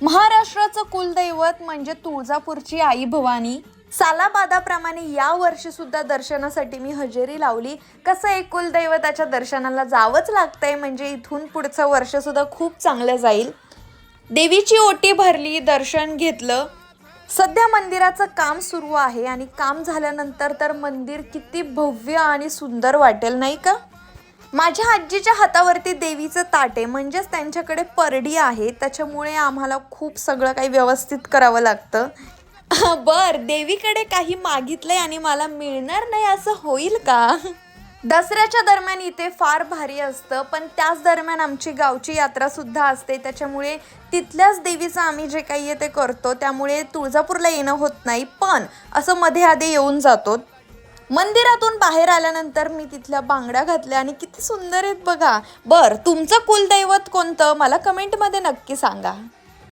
महाराष्ट्राचं कुलदैवत म्हणजे तुळजापूरची आई भवानी. सालाबादाप्रमाणे या वर्षी सुद्धा दर्शनासाठी मी हजेरी लावली. कसं एक कुलदैवताच्या दर्शनाला जावंच लागतंय, म्हणजे इथून पुढचं वर्ष सुद्धा खूप चांगलं जाईल. देवीची ओटी भरली, दर्शन घेतलं. सध्या मंदिराचं काम सुरू आहे आणि काम झाल्यानंतर तर मंदिर किती भव्य आणि सुंदर वाटेल, नाही का? माझ्या आजीच्या हातावरती देवीचं ताट आहे, म्हणजेच त्यांच्याकडे परडी आहे, त्याच्यामुळे आम्हाला खूप सगळं काही व्यवस्थित करावं लागतं. बर, देवीकडे काही मागितलंय आणि मला मिळणार नाही असं होईल का? दसऱ्याच्या दरम्यान इथे फार भारी असतं, पण त्याच दरम्यान आमची गावची यात्रा सुद्धा असते, त्याच्यामुळे तिथल्याच देवीचं आम्ही जे काही आहे ते करतो, त्यामुळे तुळजापूरला येणं होत नाही, पण असं मध्ये आधी येऊन जातो. मंदिरातून बाहेर आल्यानंतर मी तिथल्या बांगड्या घातल्या आणि किती सुंदर आहेत बघा. बर, तुमचं कुलदैवत कोणतं मला कमेंटमध्ये नक्की सांगा.